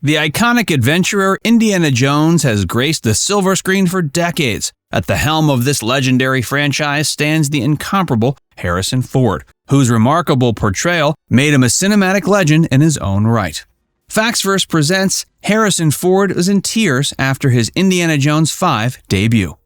The iconic adventurer Indiana Jones has graced the silver screen for decades. At the helm of this legendary franchise stands the incomparable Harrison Ford, whose remarkable portrayal made him a cinematic legend in his own right. Facts Verse presents Harrison Ford was in tears after his Indiana Jones 5 debut.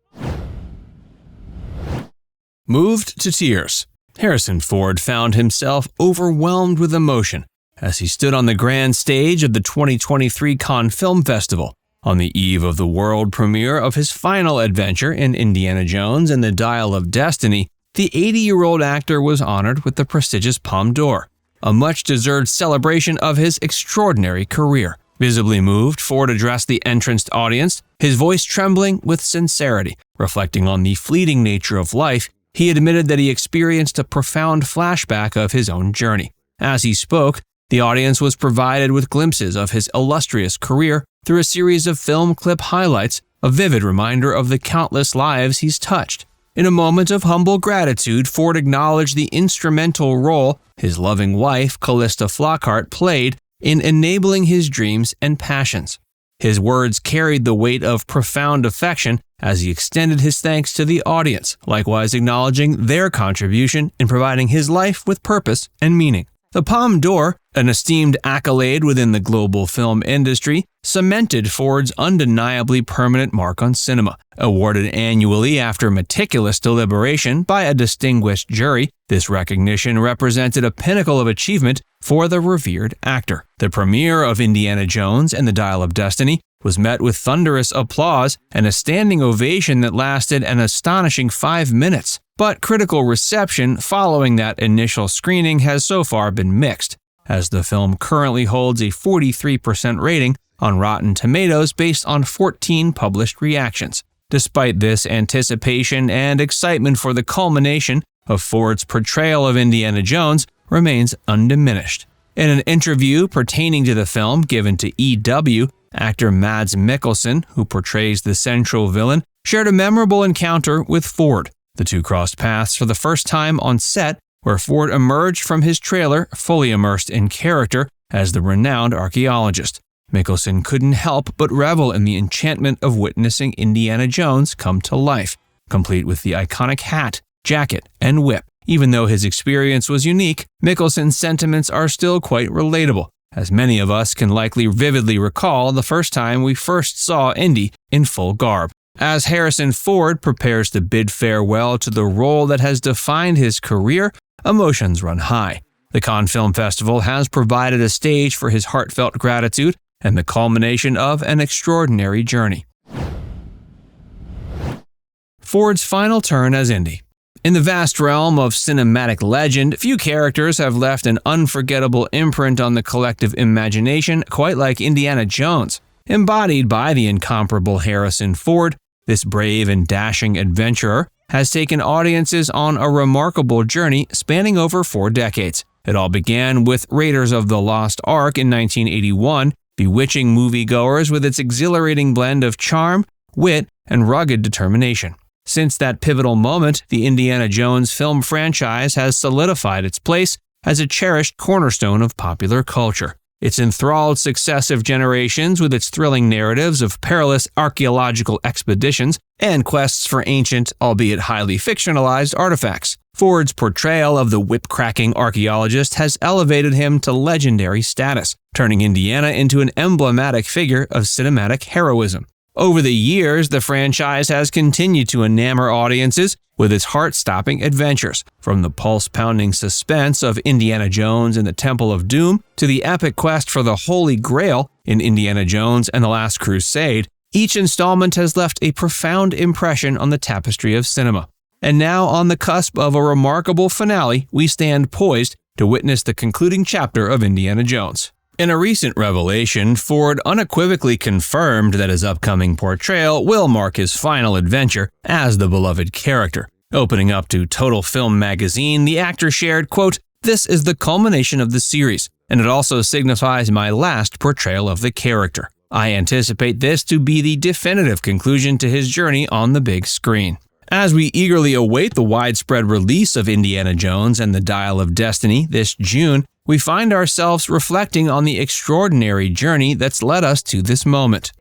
Moved to tears, Harrison Ford found himself overwhelmed with emotion as he stood on the grand stage of the 2023 Cannes Film Festival. On the eve of the world premiere of his final adventure in Indiana Jones and the Dial of Destiny, the 80-year-old actor was honored with the prestigious Palme d'Or, a much-deserved celebration of his extraordinary career. Visibly moved, Ford addressed the entranced audience, his voice trembling with sincerity. Reflecting on the fleeting nature of life, he admitted that he experienced a profound flashback of his own journey. As he spoke, the audience was provided with glimpses of his illustrious career through a series of film clip highlights, a vivid reminder of the countless lives he's touched. In a moment of humble gratitude, Ford acknowledged the instrumental role his loving wife, Callista Flockhart, played in enabling his dreams and passions. His words carried the weight of profound affection as he extended his thanks to the audience, likewise acknowledging their contribution in providing his life with purpose and meaning. The Palme d'Or, an esteemed accolade within the global film industry, cemented Ford's undeniably permanent mark on cinema. Awarded annually after meticulous deliberation by a distinguished jury, this recognition represented a pinnacle of achievement for the revered actor. The premiere of Indiana Jones and the Dial of Destiny was met with thunderous applause and a standing ovation that lasted an astonishing 5 minutes. But critical reception following that initial screening has so far been mixed, as the film currently holds a 43% rating on Rotten Tomatoes based on 14 published reactions. Despite this, anticipation and excitement for the culmination of Ford's portrayal of Indiana Jones remains undiminished. In an interview pertaining to the film given to EW, actor Mads Mikkelsen, who portrays the central villain, shared a memorable encounter with Ford. The two crossed paths for the first time on set, where Ford emerged from his trailer fully immersed in character as the renowned archaeologist. Mikkelsen couldn't help but revel in the enchantment of witnessing Indiana Jones come to life, complete with the iconic hat, jacket, and whip. Even though his experience was unique, Mikkelsen's sentiments are still quite relatable, as many of us can likely vividly recall the first time we first saw Indy in full garb. As Harrison Ford prepares to bid farewell to the role that has defined his career, emotions run high. The Cannes Film Festival has provided a stage for his heartfelt gratitude and the culmination of an extraordinary journey. Ford's final turn as Indy. In the vast realm of cinematic legend, few characters have left an unforgettable imprint on the collective imagination quite like Indiana Jones. Embodied by the incomparable Harrison Ford, this brave and dashing adventurer has taken audiences on a remarkable journey spanning over 4 decades. It all began with Raiders of the Lost Ark in 1981, bewitching moviegoers with its exhilarating blend of charm, wit, and rugged determination. Since that pivotal moment, the Indiana Jones film franchise has solidified its place as a cherished cornerstone of popular culture. It's enthralled successive generations with its thrilling narratives of perilous archaeological expeditions and quests for ancient, albeit highly fictionalized, artifacts. Ford's portrayal of the whip-cracking archaeologist has elevated him to legendary status, turning Indiana into an emblematic figure of cinematic heroism. Over the years, the franchise has continued to enamor audiences with its heart-stopping adventures, from the pulse-pounding suspense of Indiana Jones and the Temple of Doom to the epic quest for the Holy Grail in Indiana Jones and the Last Crusade. Each installment has left a profound impression on the tapestry of cinema. And now, on the cusp of a remarkable finale, we stand poised to witness the concluding chapter of Indiana Jones. In a recent revelation, Ford unequivocally confirmed that his upcoming portrayal will mark his final adventure as the beloved character. Opening up to Total Film magazine, the actor shared, quote, "This is the culmination of the series, and it also signifies my last portrayal of the character. I anticipate this to be the definitive conclusion to his journey on the big screen." As we eagerly await the widespread release of Indiana Jones and the Dial of Destiny this June, we find ourselves reflecting on the extraordinary journey that's led us to this moment.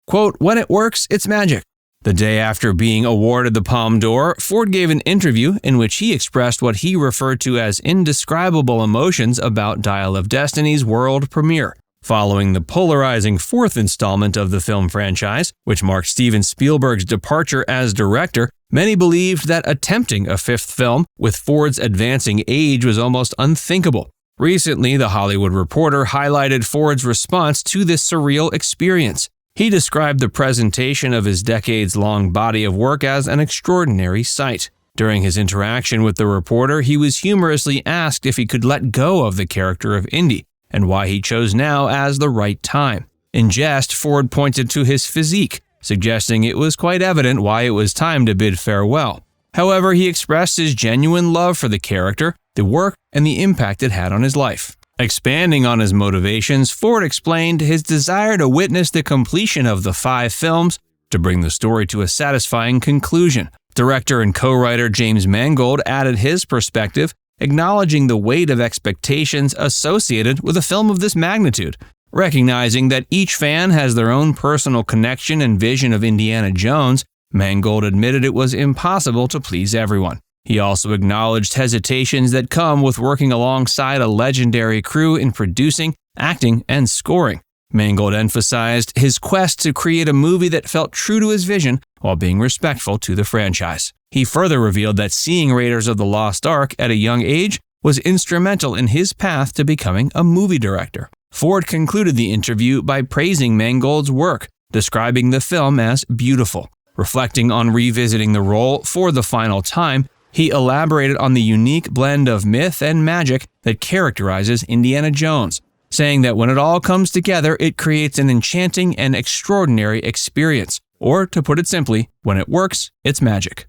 Quote, "When it works, it's magic." The day after being awarded the Palme d'Or, Ford gave an interview in which he expressed what he referred to as indescribable emotions about Dial of Destiny's world premiere. Following the polarizing fourth installment of the film franchise, which marked Steven Spielberg's departure as director, many believed that attempting a fifth film with Ford's advancing age was almost unthinkable. Recently, The Hollywood Reporter highlighted Ford's response to this surreal experience. He described the presentation of his decades-long body of work as an extraordinary sight. During his interaction with the reporter, he was humorously asked if he could let go of the character of Indy, and why he chose now as the right time. In jest, Ford pointed to his physique, suggesting it was quite evident why it was time to bid farewell. However, he expressed his genuine love for the character, the work, and the impact it had on his life. Expanding on his motivations, Ford explained his desire to witness the completion of the 5 films to bring the story to a satisfying conclusion. Director and co-writer James Mangold added his perspective, acknowledging the weight of expectations associated with a film of this magnitude. Recognizing that each fan has their own personal connection and vision of Indiana Jones, Mangold admitted it was impossible to please everyone. He also acknowledged hesitations that come with working alongside a legendary crew in producing, acting, and scoring. Mangold emphasized his quest to create a movie that felt true to his vision while being respectful to the franchise. He further revealed that seeing Raiders of the Lost Ark at a young age was instrumental in his path to becoming a movie director. Ford concluded the interview by praising Mangold's work, describing the film as beautiful. Reflecting on revisiting the role for the final time, he elaborated on the unique blend of myth and magic that characterizes Indiana Jones, saying that when it all comes together, it creates an enchanting and extraordinary experience. Or, to put it simply, when it works, it's magic.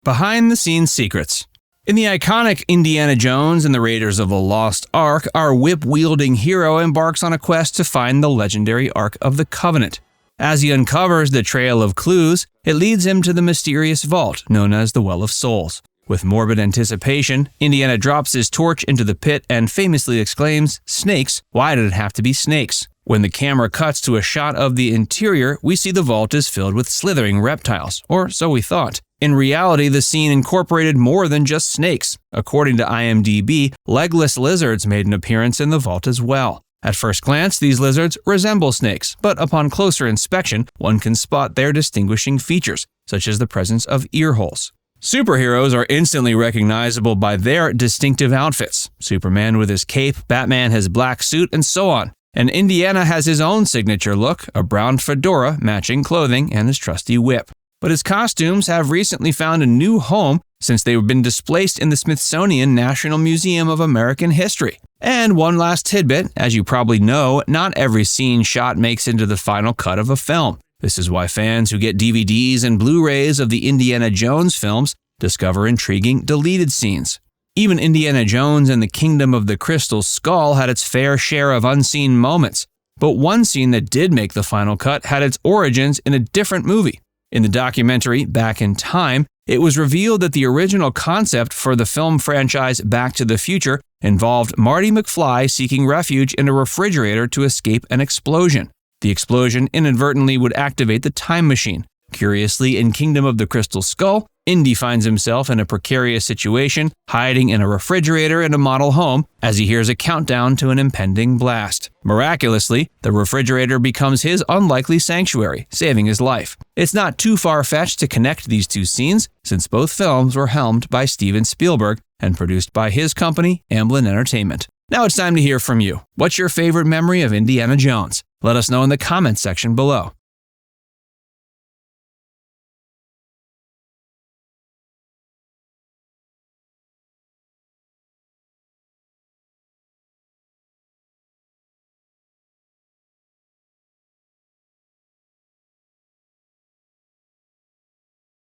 Behind-the-scenes secrets. In the iconic Indiana Jones and the Raiders of the Lost Ark, our whip-wielding hero embarks on a quest to find the legendary Ark of the Covenant. As he uncovers the trail of clues, it leads him to the mysterious vault known as the Well of Souls. With morbid anticipation, Indiana drops his torch into the pit and famously exclaims, "Snakes? Why did it have to be snakes?" When the camera cuts to a shot of the interior, we see the vault is filled with slithering reptiles, or so we thought. In reality, the scene incorporated more than just snakes. According to IMDb, legless lizards made an appearance in the vault as well. At first glance, these lizards resemble snakes, but upon closer inspection, one can spot their distinguishing features, such as the presence of ear holes. Superheroes are instantly recognizable by their distinctive outfits. Superman with his cape, Batman his black suit, and so on. And Indiana has his own signature look, a brown fedora, matching clothing, and his trusty whip. But his costumes have recently found a new home since they've been displaced in the Smithsonian National Museum of American History. And one last tidbit, as you probably know, not every scene shot makes into the final cut of a film. This is why fans who get DVDs and Blu-rays of the Indiana Jones films discover intriguing deleted scenes. Even Indiana Jones and the Kingdom of the Crystal Skull had its fair share of unseen moments, but one scene that did make the final cut had its origins in a different movie. In the documentary Back in Time, it was revealed that the original concept for the film franchise Back to the Future involved Marty McFly seeking refuge in a refrigerator to escape an explosion. The explosion inadvertently would activate the time machine. Curiously, in Kingdom of the Crystal Skull, Indy finds himself in a precarious situation, hiding in a refrigerator in a model home as he hears a countdown to an impending blast. Miraculously, the refrigerator becomes his unlikely sanctuary, saving his life. It's not too far-fetched to connect these two scenes, since both films were helmed by Steven Spielberg and produced by his company, Amblin Entertainment. Now it's time to hear from you. What's your favorite memory of Indiana Jones? Let us know in the comments section below.